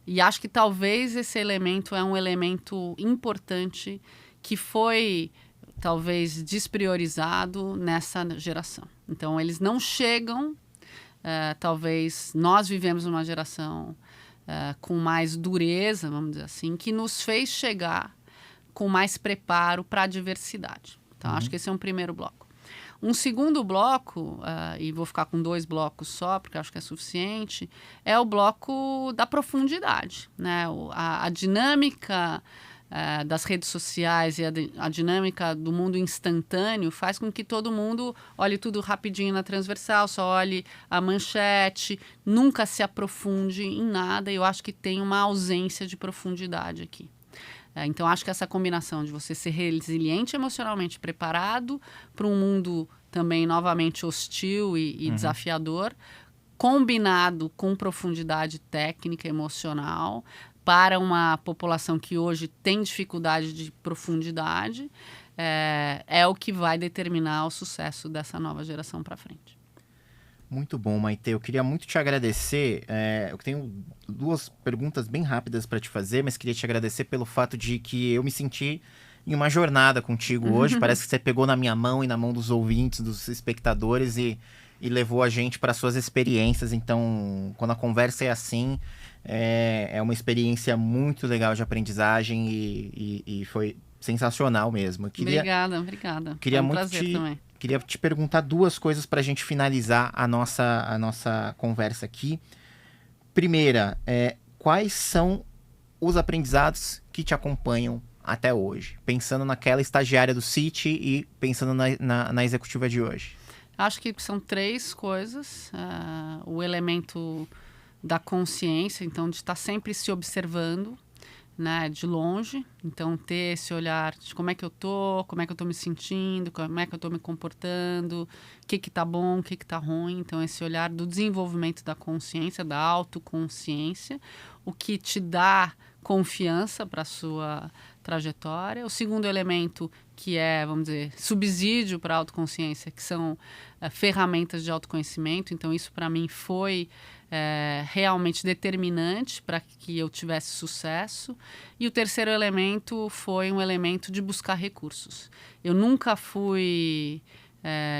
E acho que talvez esse elemento é um elemento importante que foi talvez despriorizado nessa geração. Então, eles não chegam, talvez nós vivemos uma geração com mais dureza, vamos dizer assim, que nos fez chegar com mais preparo para a diversidade. Então, acho que esse é um primeiro bloco. Um segundo bloco, e vou ficar com 2 blocos só, porque acho que é suficiente, é o bloco da profundidade, né? A dinâmica das redes sociais e a dinâmica do mundo instantâneo faz com que todo mundo olhe tudo rapidinho na transversal, só olhe a manchete, nunca se aprofunde em nada, e eu acho que tem uma ausência de profundidade aqui. Então, acho que essa combinação de você ser resiliente emocionalmente preparado para um mundo também novamente hostil e desafiador, combinado com profundidade técnica, emocional, para uma população que hoje tem dificuldade de profundidade, é o que vai determinar o sucesso dessa nova geração para frente. Muito bom, Maite. Eu queria muito te agradecer. Eu tenho 2 perguntas bem rápidas para te fazer, mas queria te agradecer pelo fato de que eu me senti em uma jornada contigo hoje. Parece que você pegou na minha mão e na mão dos ouvintes, dos espectadores e levou a gente para suas experiências. Então, quando a conversa é assim, é uma experiência muito legal de aprendizagem e foi sensacional mesmo. Obrigada. Queria Foi um muito prazer também. Queria te perguntar 2 coisas para a gente finalizar a nossa conversa aqui. Primeira, quais são os aprendizados que te acompanham até hoje? Pensando naquela estagiária do Citi e pensando na executiva de hoje. Acho que são 3 coisas. O elemento da consciência, então de estar sempre se observando, né, de longe, então ter esse olhar de como é que eu tô me sentindo, como é que eu tô me comportando, o que tá bom, o que tá ruim. Então esse olhar do desenvolvimento da consciência, da autoconsciência, o que te dá confiança para a sua trajetória. O segundo elemento, que é, vamos dizer, subsídio para a autoconsciência, que são ferramentas de autoconhecimento. Então isso para mim foi realmente determinante para que eu tivesse sucesso. E o terceiro elemento foi um elemento de buscar recursos. Eu nunca fui...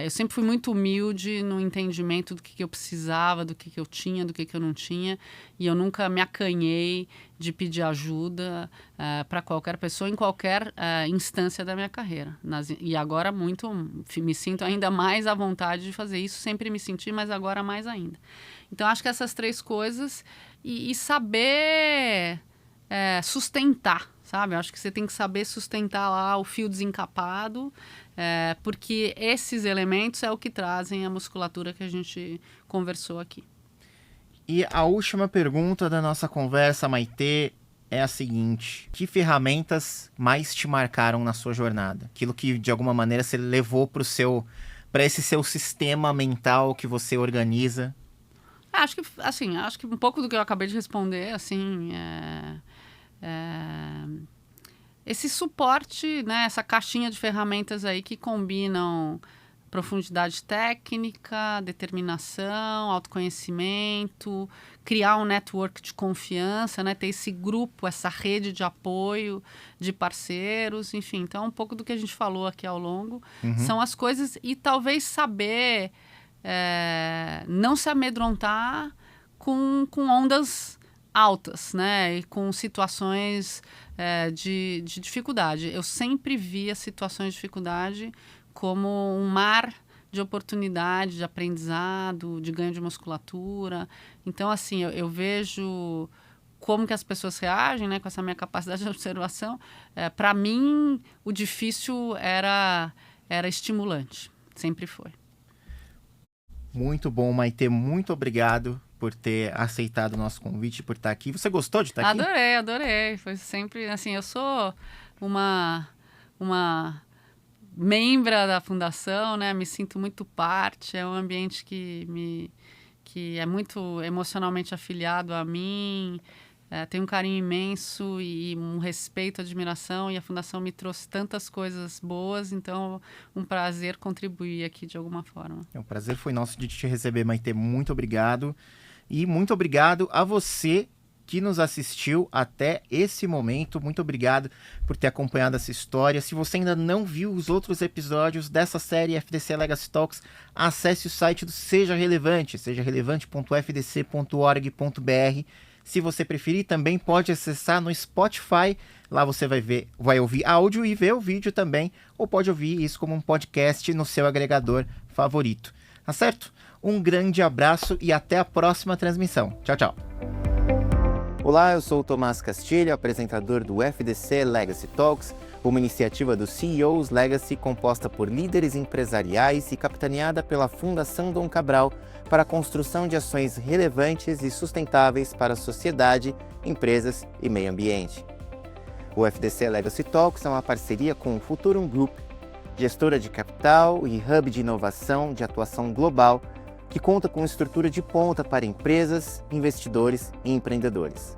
eu sempre fui muito humilde no entendimento do que eu precisava, do que eu tinha, do que eu não tinha. E eu nunca me acanhei de pedir ajuda para qualquer pessoa em qualquer instância da minha carreira. E agora me sinto ainda mais à vontade de fazer isso. Sempre me senti, mas agora mais ainda. Então, acho que essas 3 coisas e saber sustentar, sabe? Acho que você tem que saber sustentar lá o fio desencapado, porque esses elementos é o que trazem a musculatura que a gente conversou aqui. E a última pergunta da nossa conversa, Maite, é a seguinte: que ferramentas mais te marcaram na sua jornada? Aquilo que, de alguma maneira, você levou para esse seu sistema mental que você organiza? Acho que um pouco do que eu acabei de responder, assim, esse suporte, né, essa caixinha de ferramentas aí que combinam profundidade técnica, determinação, autoconhecimento, criar um network de confiança, né, ter esse grupo, essa rede de apoio de parceiros, enfim. Então, um pouco do que a gente falou aqui ao longo são as coisas, e talvez saber não se amedrontar com ondas altas, né? E com situações de dificuldade. Eu sempre vi as situações de dificuldade como um mar de oportunidade, de aprendizado, de ganho de musculatura. Então, assim, eu vejo como que as pessoas reagem, né? Com essa minha capacidade de observação. Para mim, o difícil era estimulante. Sempre foi. Muito bom, Maite. Muito obrigado por ter aceitado o nosso convite, por estar aqui. Você gostou de estar aqui? Adorei. Foi sempre, assim, eu sou uma uma membra da fundação, né? Me sinto muito parte, é um ambiente que é muito emocionalmente afiliado a mim, tenho um carinho imenso e um respeito, admiração, e a fundação me trouxe tantas coisas boas, então um prazer contribuir aqui de alguma forma. O prazer foi nosso de te receber, Maitê, muito obrigado. E muito obrigado a você que nos assistiu até esse momento. Muito obrigado por ter acompanhado essa história. Se você ainda não viu os outros episódios dessa série FDC Legacy Talks, acesse o site do Seja Relevante, sejarelevante.fdc.org.br. Se você preferir, também pode acessar no Spotify. Lá você vai ouvir áudio e ver o vídeo também, ou pode ouvir isso como um podcast no seu agregador favorito. Tá certo? Um grande abraço e até a próxima transmissão. Tchau, tchau. Olá, eu sou o Tomás Castilho, apresentador do FDC Legacy Talks, uma iniciativa do CEOs Legacy composta por líderes empresariais e capitaneada pela Fundação Dom Cabral para a construção de ações relevantes e sustentáveis para a sociedade, empresas e meio ambiente. O FDC Legacy Talks é uma parceria com o Futurum Group, gestora de capital e hub de inovação de atuação global, que conta com estrutura de ponta para empresas, investidores e empreendedores.